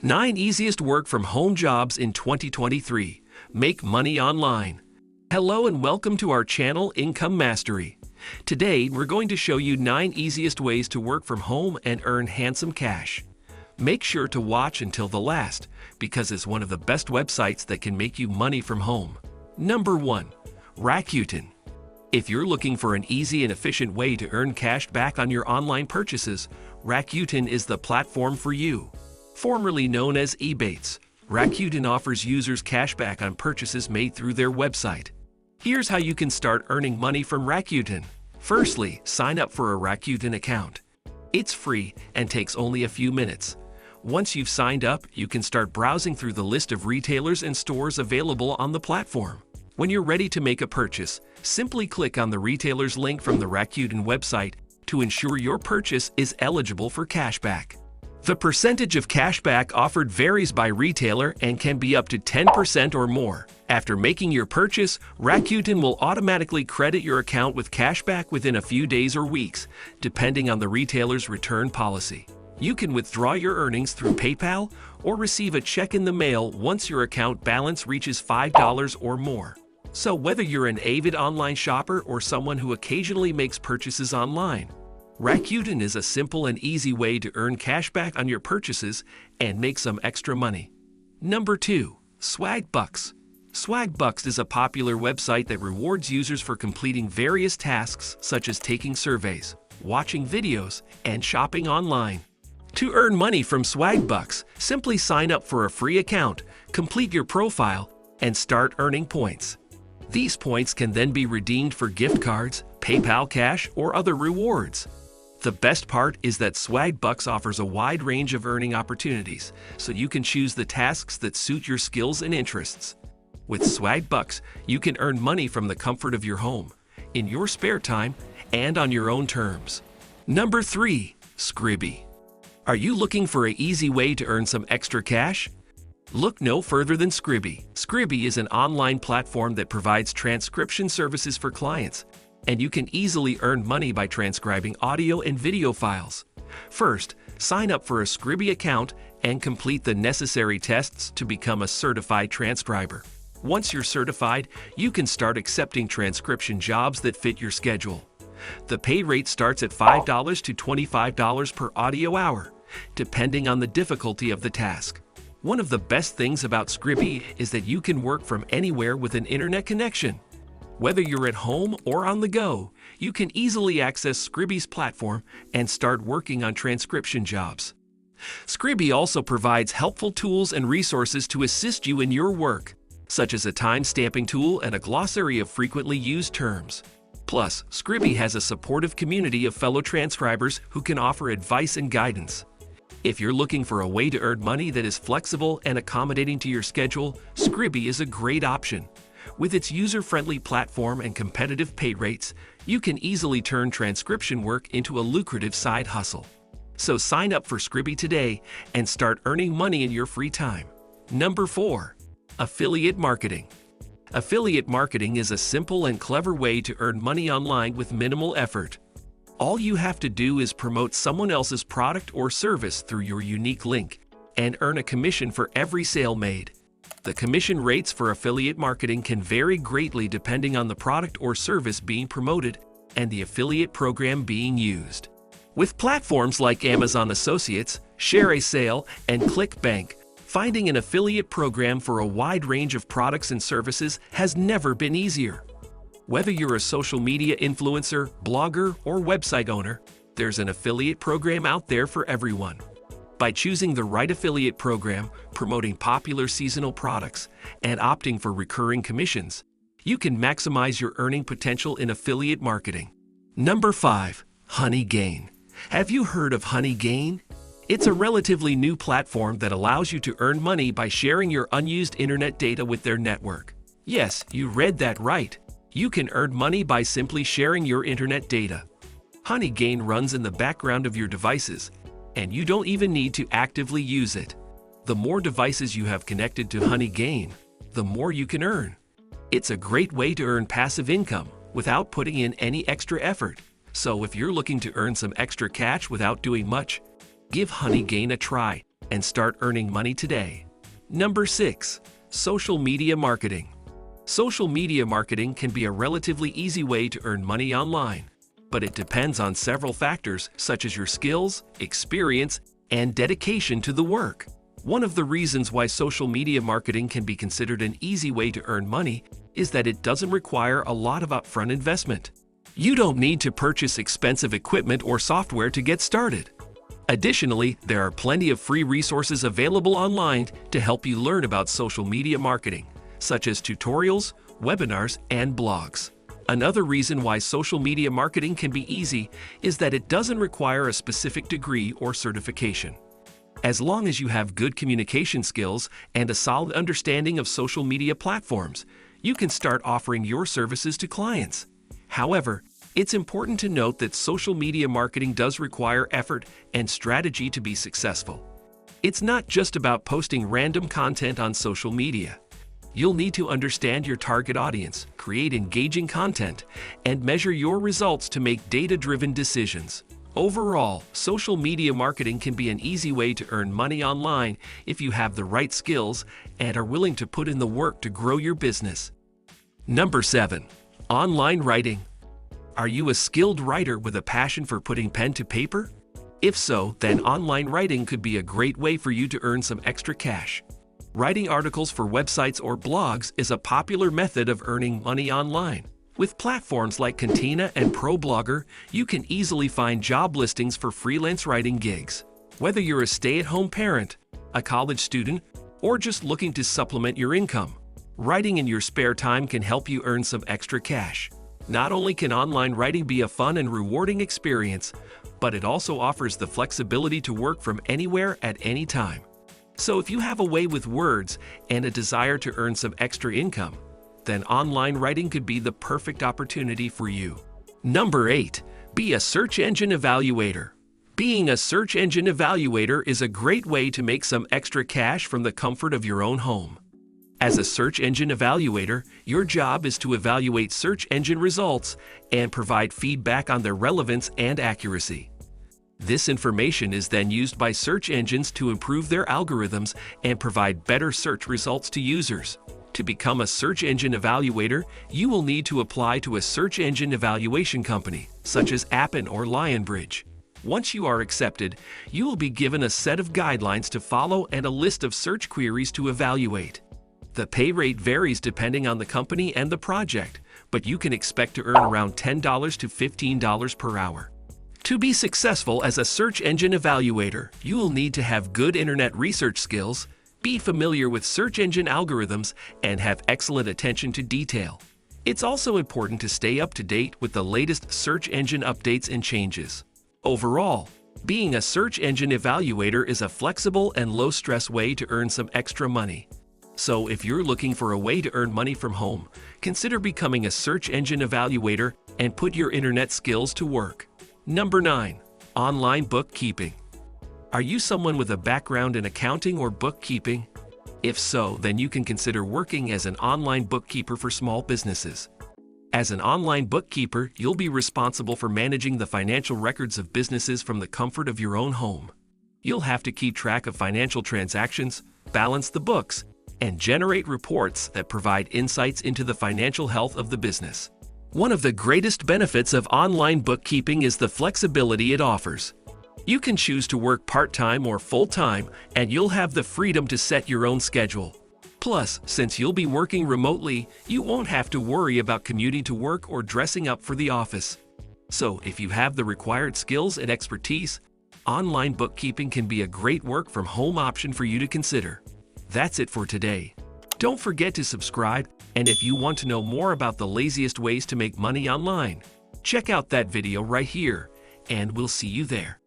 9 easiest work from home jobs in 2023. Make money online. Hello and welcome to our channel Income Mastery. Today, we're going to show you 9 easiest ways to work from home and earn handsome cash. Make sure to watch until the last, because it's one of the best websites that can make you money from home. Number 1. Rakuten. If you're looking for an easy and efficient way to earn cash back on your online purchases, Rakuten is the platform for you. Formerly known as Ebates, Rakuten offers users cash back on purchases made through their website. Here's how you can start earning money from Rakuten. Firstly, sign up for a Rakuten account. It's free and takes only a few minutes. Once you've signed up, you can start browsing through the list of retailers and stores available on the platform. When you're ready to make a purchase, simply click on the retailer's link from the Rakuten website to ensure your purchase is eligible for cashback. The percentage of cashback offered varies by retailer and can be up to 10% or more. After making your purchase, Rakuten will automatically credit your account with cashback within a few days or weeks, depending on the retailer's return policy. You can withdraw your earnings through PayPal or receive a check in the mail once your account balance reaches $5 or more. So whether you're an avid online shopper or someone who occasionally makes purchases online, Rakuten is a simple and easy way to earn cash back on your purchases and make some extra money. Number 2. Swagbucks. Swagbucks is a popular website that rewards users for completing various tasks such as taking surveys, watching videos, and shopping online. To earn money from Swagbucks, simply sign up for a free account, complete your profile, and start earning points. These points can then be redeemed for gift cards, PayPal cash, or other rewards. The best part is that Swagbucks offers a wide range of earning opportunities, so you can choose the tasks that suit your skills and interests. With Swagbucks, you can earn money from the comfort of your home, in your spare time, and on your own terms. Number 3. Scribby. Are you looking for an easy way to earn some extra cash? Look no further than Scribby. Scribby is an online platform that provides transcription services for clients, and you can easily earn money by transcribing audio and video files. First, sign up for a Scribby account and complete the necessary tests to become a certified transcriber. Once you're certified, you can start accepting transcription jobs that fit your schedule. The pay rate starts at $5 to $25 per audio hour, depending on the difficulty of the task. One of the best things about Scribby is that you can work from anywhere with an internet connection. Whether you're at home or on the go, you can easily access Scribby's platform and start working on transcription jobs. Scribby also provides helpful tools and resources to assist you in your work, such as a time-stamping tool and a glossary of frequently used terms. Plus, Scribby has a supportive community of fellow transcribers who can offer advice and guidance. If you're looking for a way to earn money that is flexible and accommodating to your schedule, Scribby is a great option. With its user-friendly platform and competitive pay rates, you can easily turn transcription work into a lucrative side hustle. So sign up for Scribby today and start earning money in your free time. Number 4. Affiliate marketing. Affiliate marketing is a simple and clever way to earn money online with minimal effort. All you have to do is promote someone else's product or service through your unique link and earn a commission for every sale made. The commission rates for affiliate marketing can vary greatly depending on the product or service being promoted and the affiliate program being used. With platforms like Amazon Associates, Share a Sale, and ClickBank, finding an affiliate program for a wide range of products and services has never been easier. Whether you're a social media influencer, blogger, or website owner, there's an affiliate program out there for everyone. By choosing the right affiliate program, promoting popular seasonal products, and opting for recurring commissions, you can maximize your earning potential in affiliate marketing. Number 5. HoneyGain. Have you heard of HoneyGain? It's a relatively new platform that allows you to earn money by sharing your unused internet data with their network. Yes, you read that right. You can earn money by simply sharing your internet data. HoneyGain runs in the background of your devices, and you don't even need to actively use it. The more devices you have connected to HoneyGain, the more you can earn. It's a great way to earn passive income without putting in any extra effort. So if you're looking to earn some extra cash without doing much, give HoneyGain a try and start earning money today. Number 6. Social media marketing. Social media marketing can be a relatively easy way to earn money online, but it depends on several factors such as your skills, experience, and dedication to the work. One of the reasons why social media marketing can be considered an easy way to earn money is that it doesn't require a lot of upfront investment. You don't need to purchase expensive equipment or software to get started. Additionally, there are plenty of free resources available online to help you learn about social media marketing, such as tutorials, webinars, and blogs. Another reason why social media marketing can be easy is that it doesn't require a specific degree or certification. As long as you have good communication skills and a solid understanding of social media platforms, you can start offering your services to clients. However, it's important to note that social media marketing does require effort and strategy to be successful. It's not just about posting random content on social media. You'll need to understand your target audience, create engaging content, and measure your results to make data-driven decisions. Overall, social media marketing can be an easy way to earn money online if you have the right skills and are willing to put in the work to grow your business. Number 7. Online writing. Are you a skilled writer with a passion for putting pen to paper? If so, then online writing could be a great way for you to earn some extra cash. Writing articles for websites or blogs is a popular method of earning money online. With platforms like Cantina and ProBlogger, you can easily find job listings for freelance writing gigs. Whether you're a stay-at-home parent, a college student, or just looking to supplement your income, writing in your spare time can help you earn some extra cash. Not only can online writing be a fun and rewarding experience, but it also offers the flexibility to work from anywhere at any time. So if you have a way with words and a desire to earn some extra income, then online writing could be the perfect opportunity for you. Number 8. Be a search engine evaluator. Being a search engine evaluator is a great way to make some extra cash from the comfort of your own home. As a search engine evaluator, your job is to evaluate search engine results and provide feedback on their relevance and accuracy. This information is then used by search engines to improve their algorithms and provide better search results to users. To become a search engine evaluator, you will need to apply to a search engine evaluation company, such as Appen or Lionbridge. Once you are accepted, you will be given a set of guidelines to follow and a list of search queries to evaluate. The pay rate varies depending on the company and the project, but you can expect to earn around $10 to $15 per hour. To be successful as a search engine evaluator, you will need to have good internet research skills, be familiar with search engine algorithms, and have excellent attention to detail. It's also important to stay up to date with the latest search engine updates and changes. Overall, being a search engine evaluator is a flexible and low-stress way to earn some extra money. So if you're looking for a way to earn money from home, consider becoming a search engine evaluator and put your internet skills to work. Number 9. Online bookkeeping. Are you someone with a background in accounting or bookkeeping? If so, then you can consider working as an online bookkeeper for small businesses. As an online bookkeeper, you'll be responsible for managing the financial records of businesses from the comfort of your own home. You'll have to keep track of financial transactions, balance the books, and generate reports that provide insights into the financial health of the business. One of the greatest benefits of online bookkeeping is the flexibility it offers. You can choose to work part-time or full-time, and you'll have the freedom to set your own schedule. Plus, since you'll be working remotely, you won't have to worry about commuting to work or dressing up for the office. So, if you have the required skills and expertise, online bookkeeping can be a great work-from-home option for you to consider. That's it for today. Don't forget to subscribe, and if you want to know more about the laziest ways to make money online, check out that video right here, and we'll see you there.